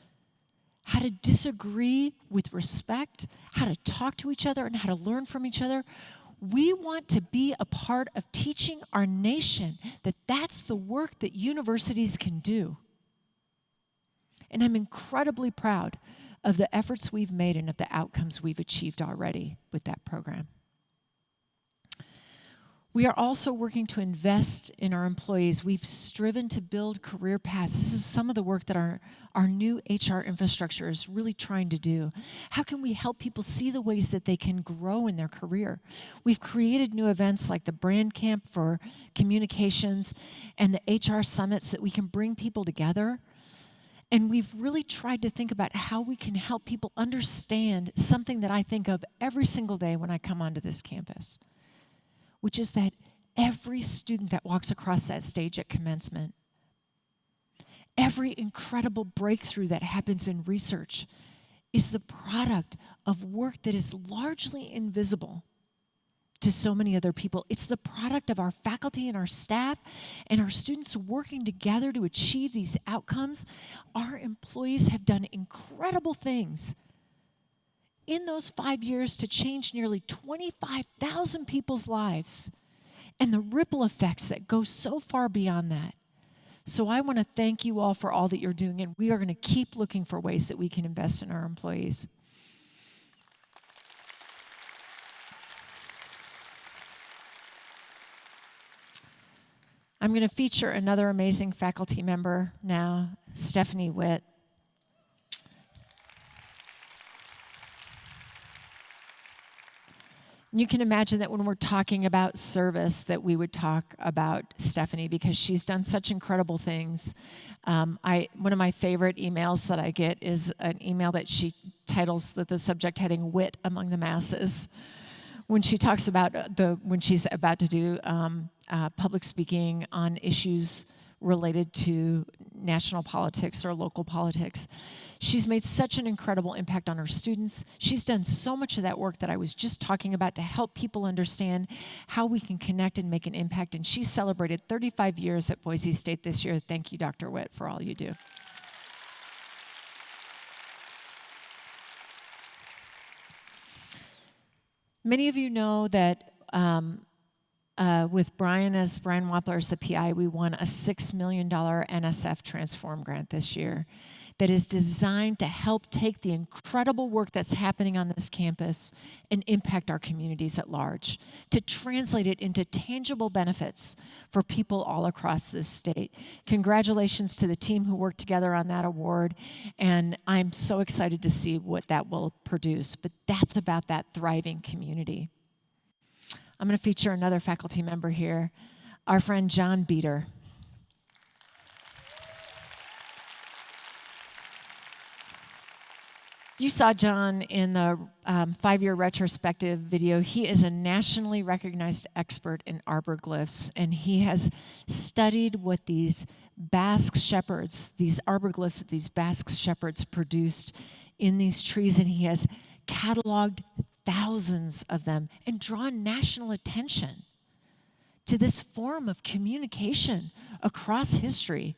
how to disagree with respect, how to talk to each other, and how to learn from each other. We want to be a part of teaching our nation that that's the work that universities can do. And I'm incredibly proud of the efforts we've made and of the outcomes we've achieved already with that program. We are also working to invest in our employees. We've striven to build career paths. This is some of the work that our new HR infrastructure is really trying to do. How can we help people see the ways that they can grow in their career? We've created new events like the Brand Camp for communications and the HR Summit so that we can bring people together. And we've really tried to think about how we can help people understand something that I think of every single day when I come onto this campus, which is that every student that walks across that stage at commencement, every incredible breakthrough that happens in research is the product of work that is largely invisible to so many other people. It's the product of our faculty and our staff and our students working together to achieve these outcomes. Our employees have done incredible things in those 5 years to change nearly 25,000 people's lives and the ripple effects that go so far beyond that. So I want to thank you all for all that you're doing, and we are going to keep looking for ways that we can invest in our employees. I'm going to feature another amazing faculty member now, Stephanie Witt. You can imagine that when we're talking about service that we would talk about Stephanie because she's done such incredible things. One of my favorite emails that I get is an email that she titles the subject heading "Wit Among the Masses." When she talks about when she's about to do public speaking on issues related to national politics or local politics. She's made such an incredible impact on her students. She's done so much of that work that I was just talking about to help people understand how we can connect and make an impact. And she celebrated 35 years at Boise State this year. Thank you, Dr. Witt, for all you do. Many of you know that with Brian Wappler as the PI, we won a $6 million NSF Transform grant this year that is designed to help take the incredible work that's happening on this campus and impact our communities at large, to translate it into tangible benefits for people all across this state. Congratulations to the team who worked together on that award, and I'm so excited to see what that will produce. But that's about that thriving community. I'm going to feature another faculty member here, our friend John Beater. You saw John in the 5-year retrospective video. He is a nationally recognized expert in arbor glyphs, and he has studied what these Basque shepherds, these arbor glyphs that these Basque shepherds produced in these trees, and he has cataloged thousands of them and drawn national attention to this form of communication across history.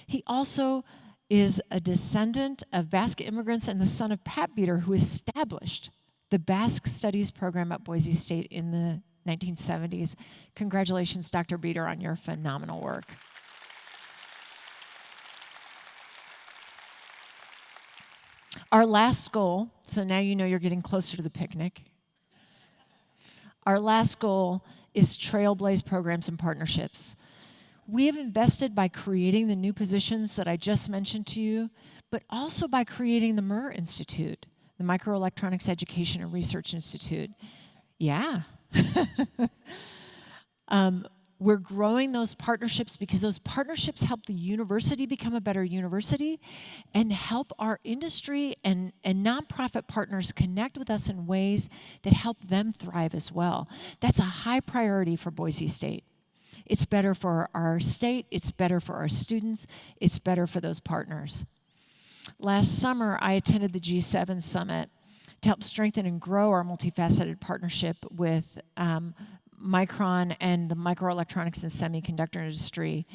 He also is a descendant of Basque immigrants and the son of Pat Beater, who established the Basque Studies program at Boise State in the 1970s. Congratulations, Dr. Beater, on your phenomenal work. Our last goal, so now you know you're getting closer to the picnic. Our last goal is trailblaze programs and partnerships. We have invested by creating the new positions that I just mentioned to you, but also by creating the MUR Institute, the Microelectronics Education and Research Institute. Yeah. We're growing those partnerships because those partnerships help the university become a better university and help our industry and nonprofit partners connect with us in ways that help them thrive as well. That's a high priority for Boise State. It's better for our state, it's better for our students, it's better for those partners. Last summer, I attended the G7 Summit to help strengthen and grow our multifaceted partnership with Micron and the microelectronics and semiconductor industry.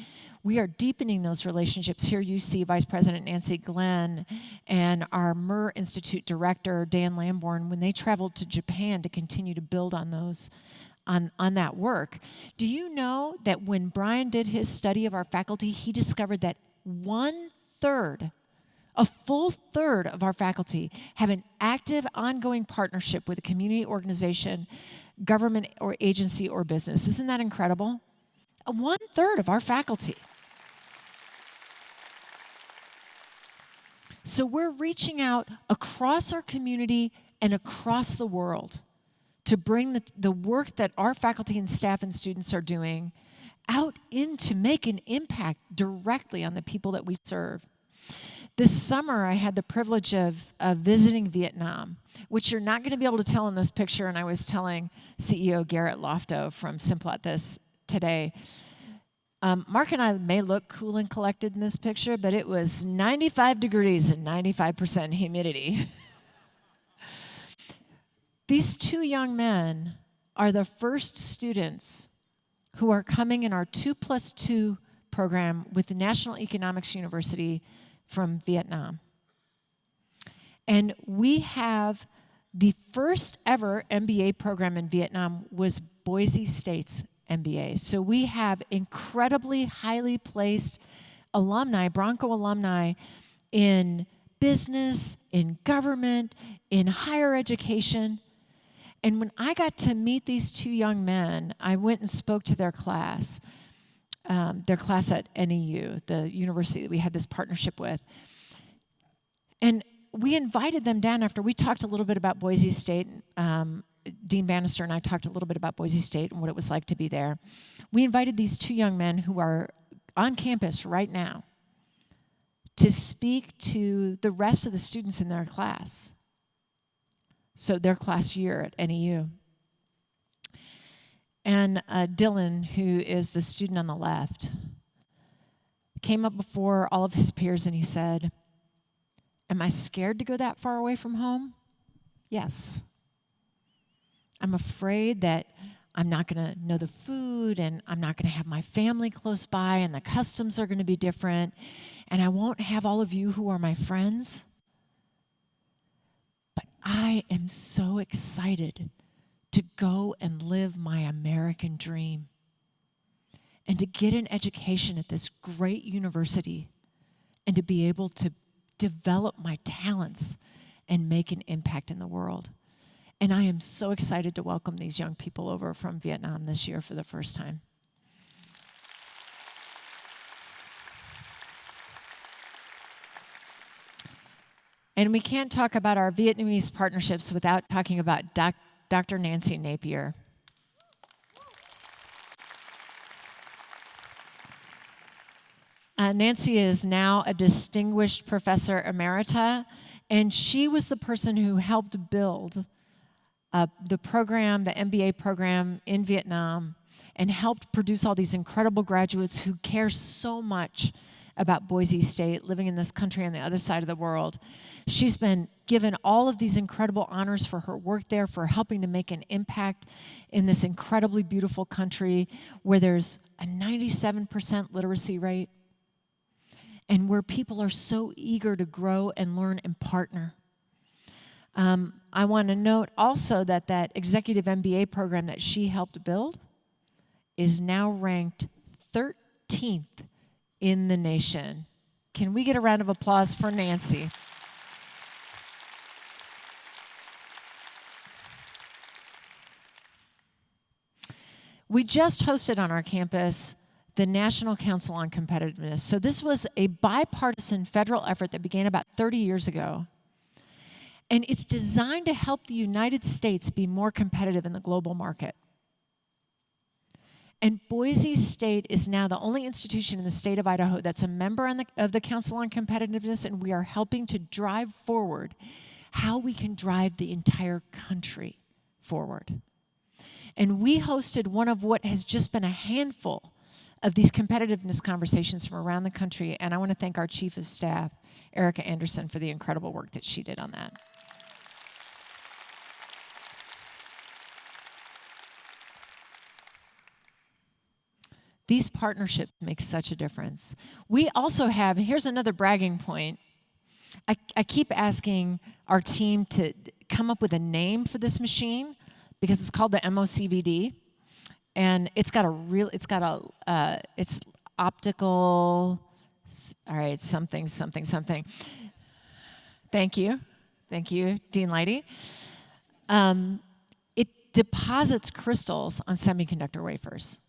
We are deepening those relationships. Here you see Vice President Nancy Glenn and our MUR Institute Director, Dan Lamborn, when they traveled to Japan to continue to build on those, on that work. Do you know that when Brian did his study of our faculty, he discovered that a full third of our faculty have an active, ongoing partnership with a community organization, government or agency or business. Isn't that incredible? 1/3 of our faculty. So we're reaching out across our community and across the world to bring the work that our faculty and staff and students are doing out in to make an impact directly on the people that we serve. This summer, I had the privilege of visiting Vietnam, which you're not going to be able to tell in this picture, and I was telling CEO Garrett Lofto from Simplot this today. Mark and I may look cool and collected in this picture, but it was 95 degrees and 95% humidity. These two young men are the first students who are coming in our 2+2 program with the National Economics University from Vietnam. And we have the first ever MBA program in Vietnam was Boise State's MBA. So we have incredibly highly placed alumni, Bronco alumni, in business, in government, in higher education. And when I got to meet these two young men, I went and spoke to their class at NEU, the university that we had this partnership with. And we invited them down after we talked a little bit about Boise State. Dean Bannister and I talked a little bit about Boise State and what it was like to be there. We invited these two young men who are on campus right now to speak to the rest of the students in their class. So their class year at NEU. And Dylan, who is the student on the left, came up before all of his peers and he said, "Am I scared to go that far away from home? Yes. I'm afraid that I'm not going to know the food and I'm not going to have my family close by and the customs are going to be different and I won't have all of you who are my friends. But I am so excited to go and live my American dream and to get an education at this great university and to be able to develop my talents and make an impact in the world." And I am so excited to welcome these young people over from Vietnam this year for the first time. And we can't talk about our Vietnamese partnerships without talking about Dr. Nancy Napier. Nancy is now a distinguished professor emerita, and she was the person who helped build the program, the MBA program in Vietnam, and helped produce all these incredible graduates who care so much about Boise State, living in this country on the other side of the world. She's been given all of these incredible honors for her work there, for helping to make an impact in this incredibly beautiful country where there's a 97% literacy rate. and where people are so eager to grow and learn and partner. I want to note also that that executive MBA program that she helped build is now ranked 13th in the nation. Can we get a round of applause for Nancy? We just hosted on our campus the National Council on Competitiveness. So this was a bipartisan federal effort that began about 30 years ago. And it's designed to help the United States be more competitive in the global market. And Boise State is now the only institution in the state of Idaho that's a member of the Council on Competitiveness, and we are helping to drive forward how we can drive the entire country forward. And we hosted one of what has just been a handful of these competitiveness conversations from around the country, and I want to thank our Chief of Staff, Erica Anderson, for the incredible work that she did on that. These partnerships make such a difference. We also have, and here's another bragging point, I keep asking our team to come up with a name for this machine because it's called the MOCVD, and it's optical, all right, something. Thank you, Dean Leidy. It deposits crystals on semiconductor wafers.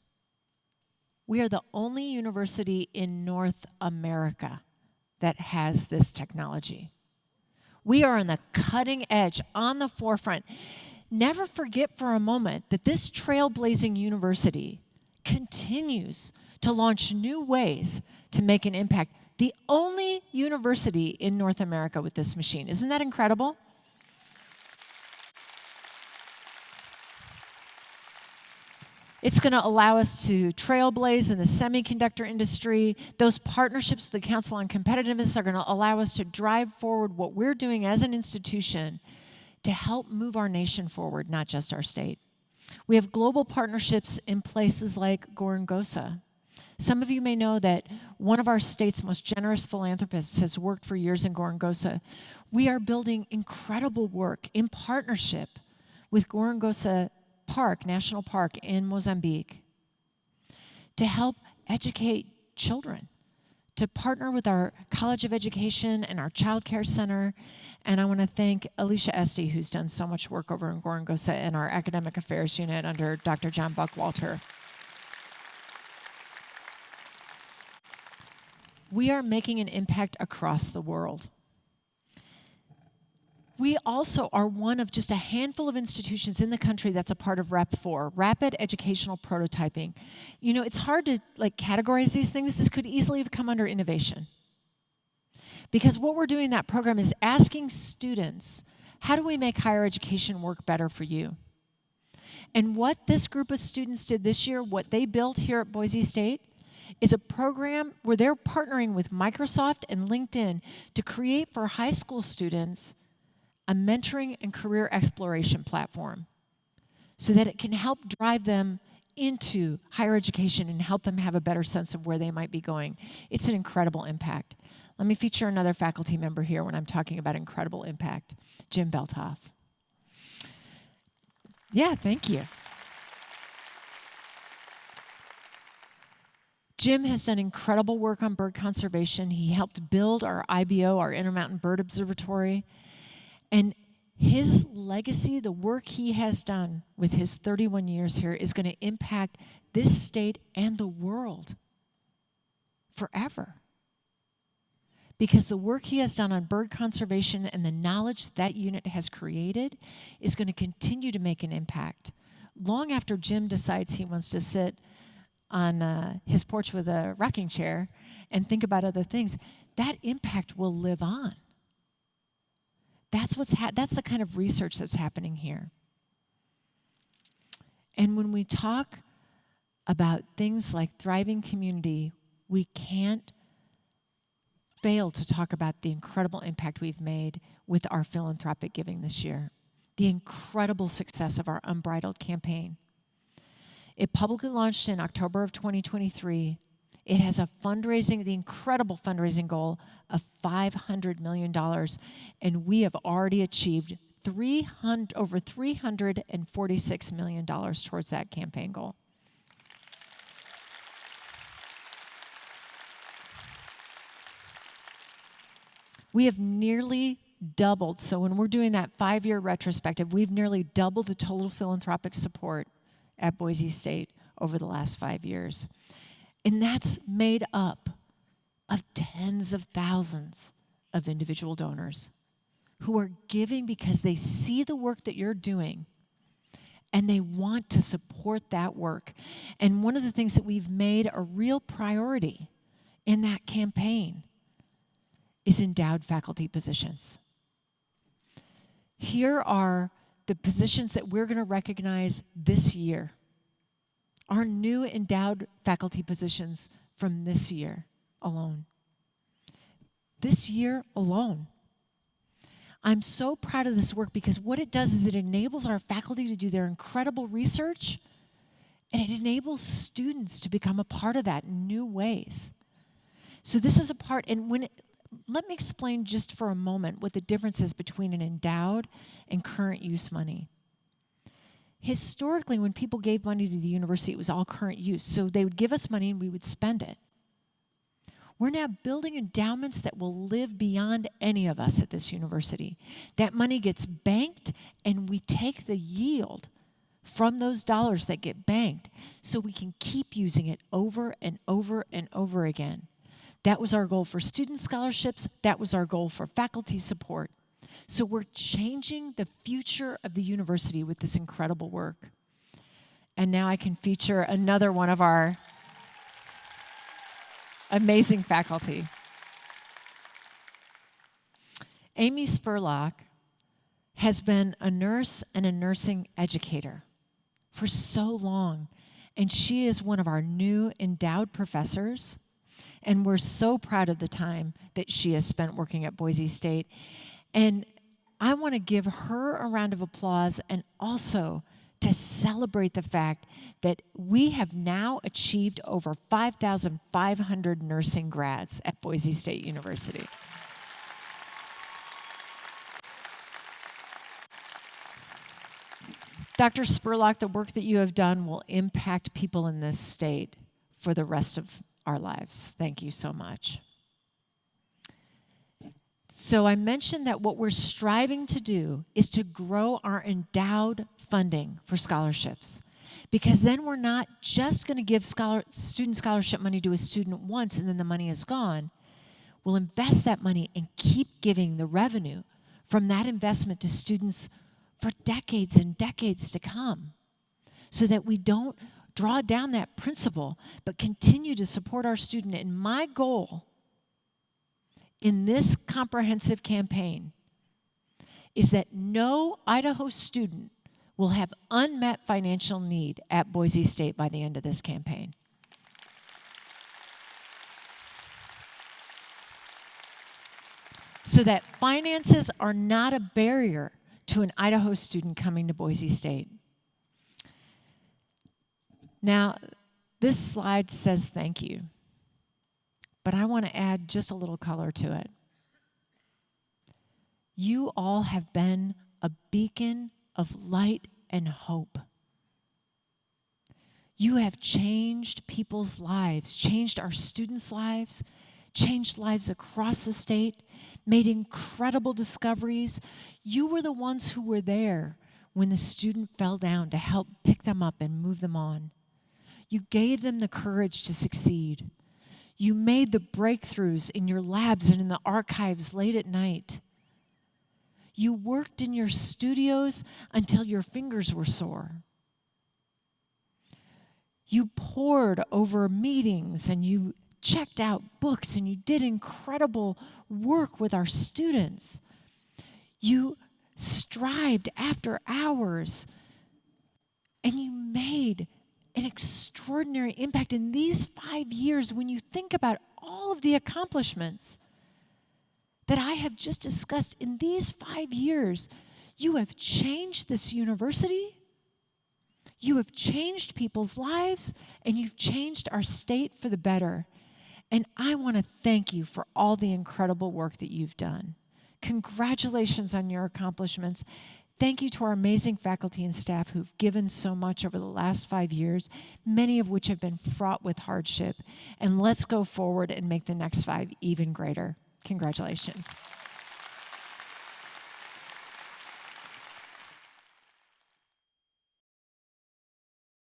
We are the only university in North America that has this technology. We are on the cutting edge, on the forefront. Never forget for a moment that this trailblazing university continues to launch new ways to make an impact. The only university in North America with this machine. Isn't that incredible? It's going to allow us to trailblaze in the semiconductor industry. Those partnerships with the Council on Competitiveness are going to allow us to drive forward what we're doing as an institution to help move our nation forward, not just our state. We have global partnerships in places like Gorongosa. Some of you may know that one of our state's most generous philanthropists has worked for years in Gorongosa. We are building incredible work in partnership with Gorongosa Park, National Park in Mozambique, to help educate children, to partner with our College of Education and our Child Care Center. And I want to thank Alicia Esty, who's done so much work over in Gorongosa in our Academic Affairs Unit under Dr. John Buckwalter. We are making an impact across the world. We also are one of just a handful of institutions in the country that's a part of REP4, Rapid Educational Prototyping. You know, it's hard to categorize these things. This could easily have come under innovation. Because what we're doing in that program is asking students, how do we make higher education work better for you? And what this group of students did this year, what they built here at Boise State, is a program where they're partnering with Microsoft and LinkedIn to create for high school students a mentoring and career exploration platform so that it can help drive them into higher education and help them have a better sense of where they might be going. It's an incredible impact. Let me feature another faculty member here when I'm talking about incredible impact, Jim Beltoff. Yeah, thank you. Jim has done incredible work on bird conservation. He helped build our IBO, our Intermountain Bird Observatory. And his legacy, the work he has done with his 31 years here, is going to impact this state and the world forever. Because the work he has done on bird conservation and the knowledge that unit has created is going to continue to make an impact long after Jim decides he wants to sit on his porch with a rocking chair and think about other things. That impact will live on. That's the kind of research that's happening here. And when we talk about things like thriving community, we can't fail to talk about the incredible impact we've made with our philanthropic giving this year, the incredible success of our Unbridled campaign. It publicly launched in October of 2023, It has the incredible fundraising goal of $500 million, and we have already achieved over $346 million towards that campaign goal. We have nearly doubled, so when we're doing that 5-year retrospective, we've nearly doubled the total philanthropic support at Boise State over the last 5 years. And that's made up of tens of thousands of individual donors who are giving because they see the work that you're doing and they want to support that work. And one of the things that we've made a real priority in that campaign is endowed faculty positions. Here are the positions that we're going to recognize this year. Our new endowed faculty positions from this year alone. This year alone. I'm so proud of this work because what it does is it enables our faculty to do their incredible research, and it enables students to become a part of that in new ways. So this is a part, and let me explain just for a moment what the difference is between an endowed and current use money. Historically, when people gave money to the university, it was all current use. So they would give us money and we would spend it. We're now building endowments that will live beyond any of us at this university. That money gets banked, and we take the yield from those dollars that get banked so we can keep using it over and over and over again. That was our goal for student scholarships. That was our goal for faculty support. So we're changing the future of the university with this incredible work. And now I can feature another one of our amazing faculty. Amy Spurlock has been a nurse and a nursing educator for so long, and she is one of our new endowed professors, and we're so proud of the time that she has spent working at Boise State. And I want to give her a round of applause and also to celebrate the fact that we have now achieved over 5,500 nursing grads at Boise State University. Dr. Spurlock, the work that you have done will impact people in this state for the rest of our lives. Thank you so much. So I mentioned that what we're striving to do is to grow our endowed funding for scholarships, because then we're not just going to give student scholarship money to a student once and then the money is gone. We'll invest that money and keep giving the revenue from that investment to students for decades and decades to come, so that we don't draw down that principle but continue to support our student. And my goal in this comprehensive campaign is that no Idaho student will have unmet financial need at Boise State by the end of this campaign. So that finances are not a barrier to an Idaho student coming to Boise State. Now, this slide says thank you, but I want to add just a little color to it. You all have been a beacon of light and hope. You have changed people's lives, changed our students' lives, changed lives across the state, made incredible discoveries. You were the ones who were there when the student fell down to help pick them up and move them on. You gave them the courage to succeed. You made the breakthroughs in your labs and in the archives late at night. You worked in your studios until your fingers were sore. You pored over meetings and you checked out books and you did incredible work with our students. You strived after hours and you made an extraordinary impact in these 5 years. When you think about all of the accomplishments that I have just discussed in these 5 years, you have changed this university, you have changed people's lives, and you've changed our state for the better. And I want to thank you for all the incredible work that you've done. Congratulations on your accomplishments. Thank you to our amazing faculty and staff who've given so much over the last 5 years, many of which have been fraught with hardship. And let's go forward and make the next 5 even greater. Congratulations.